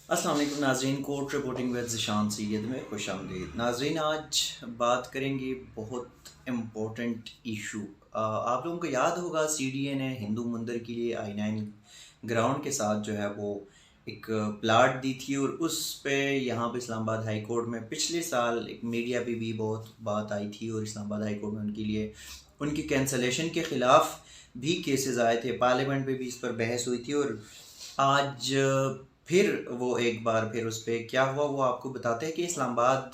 अस्सलाम वालेकुम नाज़रीन, court reporting with Zeeshan Syed में खुश आमदीद। नाज़रीन, आज बात करेंगे बहुत इम्पोर्टेंट इशू। आप लोगों को याद होगा CDA ने हिंदू मंदिर के लिए I9 ग्राउंड के साथ जो है वो एक प्लाट दी थी, और उस पे यहाँ पे इस्लामाबाद हाई कोर्ट में पिछले साल एक मीडिया पे भी बहुत बात आई थी, और इस्लामाबाद हाई कोर्ट में उनके लिए उनकी कैंसलेशन के ख़िलाफ़ भी केसेस आए थे। पार्लियामेंट में भी इस पर बहस हुई थी, और आज फिर वो एक बार फिर उस पे क्या हुआ वो आपको बताते हैं कि Islamabad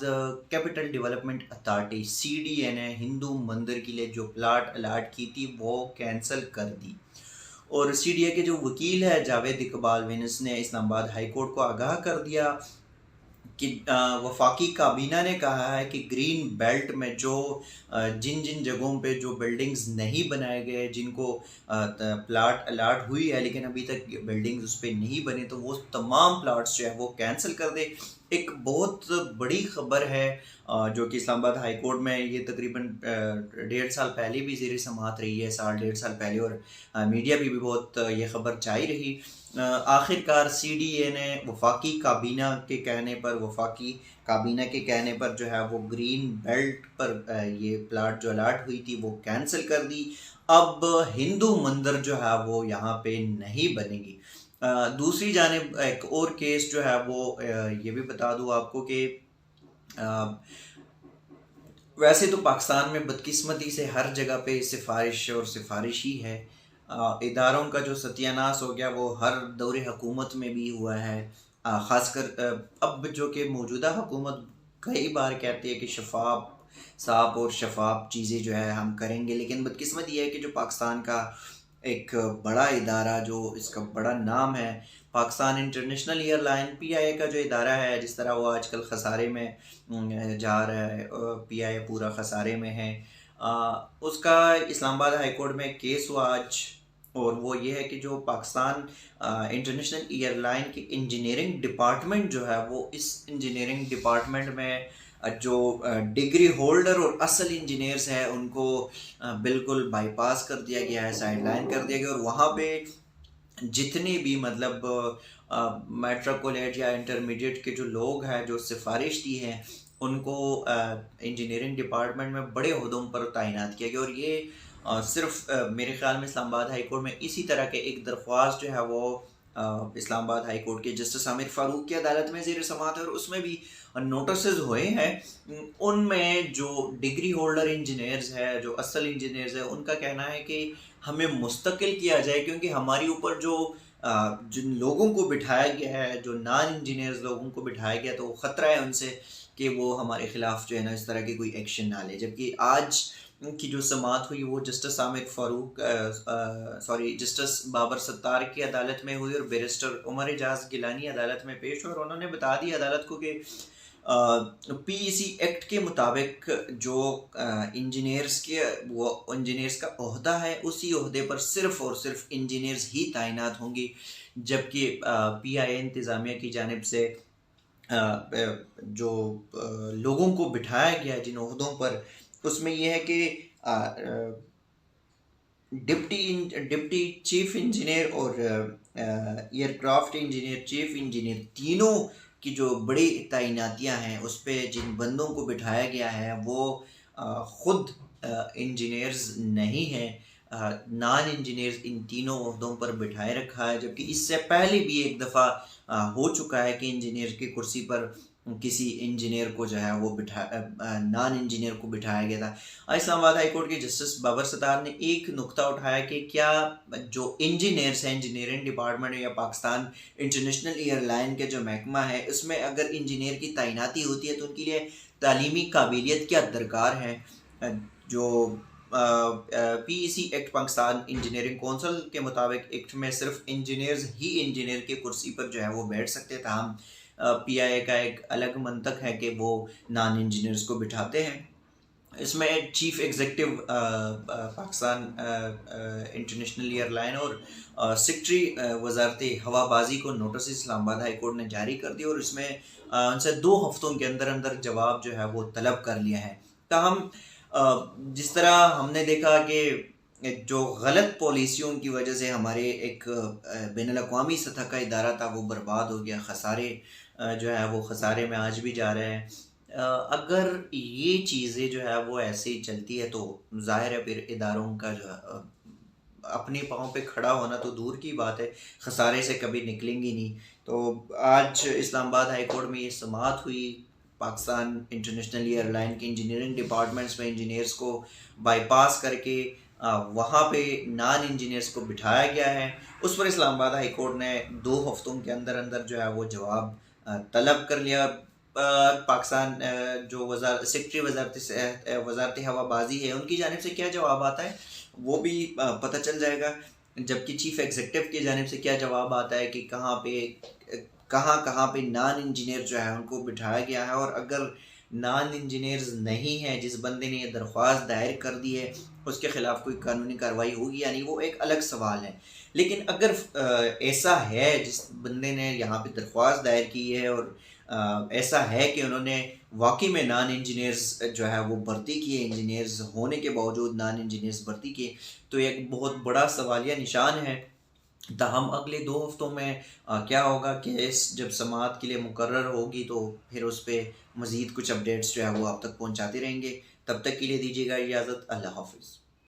capital development authority CDA ने हिंदू मंदिर के लिए जो प्लाट अलाट की थी वो कैंसिल कर दी। और CDA के जो वकील है जावेद इकबाल विनस ने इस्लामाबाद हाई कोर्ट को आगाह कर दिया कि वफाकी काबीना ने कहा है कि ग्रीन बेल्ट में जो जिन जिन जगहों पे जो बिल्डिंग्स नहीं बनाए गए, जिनको प्लाट अलाट हुई है लेकिन अभी तक बिल्डिंग्स उस पर नहीं बने, तो वो तमाम प्लाट्स जो है वो कैंसिल कर दे। एक बहुत बड़ी खबर है जो कि इस्लामाबाद हाई कोर्ट में ये तकरीबन 1.5 साल पहले भी ज़ेर समाअत रही है, साल 1.5 साल पहले, और मीडिया भी बहुत ये खबर छाई रही। आखिरकार CDA ने वफाकी काबीना के कहने पर जो है वो ग्रीन बेल्ट पर ये प्लाट जो अलाट हुई थी वो कैंसिल कर दी। अब हिंदू मंदिर जो है वो यहाँ पे नहीं बनेगी। दूसरी जानिब एक और केस जो है वो ये भी बता दूँ आपको कि वैसे तो पाकिस्तान में बदकिस्मती से हर जगह पे सिफारिश और सिफारिश ही है। इदारों का जो सत्यानाश हो गया वो हर दौरे हुकूमत में भी हुआ है। ख़ासकर अब जो कि मौजूदा हुकूमत कई बार कहती है कि साफ और शफाफ चीज़ें जो है हम करेंगे, लेकिन बदकिस्मत ये है कि जो पाकिस्तान का एक बड़ा इदारा, जो इसका बड़ा नाम है, पाकिस्तान इंटरनेशनल एयरलाइन PIA का जो इदारा है, जिस तरह वो आजकल खसारे में जा रहा है, PIA पूरा खसारे में है। उसका इस्लामाबाद हाई कोर्ट में केस हुआ आज, और वो ये है कि जो पाकिस्तान इंटरनेशनल एयरलाइन की इंजीनियरिंग डिपार्टमेंट जो है वो इस इंजीनियरिंग डिपार्टमेंट में जो डिग्री होल्डर और असल इंजीनियर्स हैं उनको बिल्कुल बाईपास कर दिया गया है, साइडलाइन कर दिया गया, और वहाँ पे जितने भी मतलब मेट्रिकुलेट या इंटरमीडिएट के जो लोग हैं जो सिफारिश दी है उनको इंजीनियरिंग डिपार्टमेंट में बड़े ओहदों पर तैनात किया गया। और ये सिर्फ मेरे ख्याल में इस्लामाबाद हाई कोर्ट में इसी तरह के एक दरख्वास्त जो है वो इस्लामाबाद हाई कोर्ट के जस्टिस आमिर फ़ारूक की अदालत में ज़ेर समाअत है, और उसमें भी नोटिस हुए हैं। उनमें जो डिग्री होल्डर इंजीनियर्स है, जो असल इंजीनियर्स है, उनका कहना है कि हमें मुस्तकिल किया जाए, क्योंकि हमारी ऊपर जो जिन लोगों को बिठाया गया है, जो नॉन इंजीनियर्स लोगों को बिठाया गया, तो खतरा है उनसे कि वो हमारे खिलाफ जो है ना इस तरह की कोई एक्शन ना ले। जबकि आज की जो समाअत हुई वो जस्टिस आमिर फ़ारूक जस्टिस बाबर सत्तार की अदालत में हुई, और बैरिस्टर उमर एजाज गिलानी अदालत में पेश हुए, और उन्होंने बता दिया अदालत को कि PEC एक्ट के मुताबिक जो इंजीनियर्स का ओहदा है उसी ओहदे पर सिर्फ और सिर्फ इंजीनियर्स ही तैनात होंगी। जबकि PIA इंतज़ामिया की जानिब से जो लोगों को बिठाया गया जिन ओहदों पर, उसमें यह है कि डिप्टी चीफ इंजीनियर और एयरक्राफ्ट इंजीनियर, चीफ इंजीनियर, तीनों की जो बड़ी तैनातियां हैं उस पे जिन बंदों को बिठाया गया है वो खुद इंजीनियर्स नहीं हैं, नॉन इंजीनियर्स इन तीनों ओहदों पर बिठाए रखा है। जबकि इससे पहले भी एक दफ़ा हो चुका है कि इंजीनियर की कुर्सी पर किसी इंजीनियर को जो है वो नॉन इंजीनियर को बिठाया गया था। इस्लामाबाद हाई कोर्ट के जस्टिस बाबर सत्तार ने एक नुक्ता उठाया कि क्या जो इंजीनियर्स हैं इंजीनियरिंग डिपार्टमेंट या पाकिस्तान इंटरनेशनल एयरलाइन के जो महकमा है उसमें अगर इंजीनियर की तैनाती होती है तो उनके लिए तालीमी काबिलियत क्या दरकार है। जो PEC act, Pakistan engineering council के मुताबिक एक्ट में सिर्फ इंजीनियर्स ही इंजीनियर की कुर्सी पर जो है वो बैठ सकते थे। हम PIA का एक अलग मंतक है कि वो नॉन इंजीनियर्स को बिठाते हैं। इसमें chief executive Pakistan international airline और सेक्रेटरी वजारत हवाबाजी को नोटिस इस्लामाबाद हाई कोर्ट ने जारी कर दी, और इसमें उनसे 2 हफ्तों के अंदर अंदर जवाब जो है वो तलब कर लिया है। ताहम जिस तरह हमने देखा कि जो गलत पॉलिसियों की वजह से हमारे एक बैनुल-अक़वामी सतह का इदारा था वो बर्बाद हो गया, खसारे जो है वो खसारे में आज भी जा रहे हैं। अगर ये चीज़ें जो है वो ऐसे ही चलती है तो ज़ाहिर है फिर इदारों का जो है अपने पाँव पे खड़ा होना तो दूर की बात है, खसारे से कभी निकलेंगी नहीं। तो आज इस्लामाबाद हाई कोर्ट में ये समाअत हुई, पाकिस्तान इंटरनेशनल एयरलाइन के इंजीनियरिंग डिपार्टमेंट्स में इंजीनियर्स को बाईपास करके वहाँ पे नॉन इंजीनियर्स को बिठाया गया है। उस पर इस्लामाबाद हाई कोर्ट ने 2 हफ्तों के अंदर अंदर जो है वो जवाब तलब कर लिया। पाकिस्तान जो सेक्रेटरी वजारत हवाबाजी है उनकी जानिब से क्या जवाब आता है वो भी पता चल जाएगा, जबकि चीफ एग्जीक्यूटिव की जानिब से क्या जवाब आता है कि कहाँ पे नॉन इंजीनियर जो है उनको बिठाया गया है, और अगर नॉन इंजीनियर्स नहीं हैं, जिस बंदे ने ये दरख्वास्त दायर कर दी है उसके ख़िलाफ़ कोई कानूनी कार्रवाई होगी या नहीं, वो एक अलग सवाल है। लेकिन अगर ऐसा है जिस बंदे ने यहाँ पे दरख्वास्त दायर की है और ऐसा है कि उन्होंने वाक़ई में नॉन इंजीनियर्स जो है वो भर्ती किए, इंजीनियर्स होने के बावजूद नॉन इंजीनियर्स भर्ती किए, तो ये एक बहुत बड़ा सवालिया निशान है। ताहम अगले 2 हफ्तों में क्या होगा, केस जब समाअत के लिए मुकर्रर होगी तो फिर उस पे मज़ीद कुछ अपडेट्स जो है वो आप तक पहुँचाते रहेंगे। तब तक के लिए दीजिएगा इजाज़त। अल्लाह हाफ़िज़।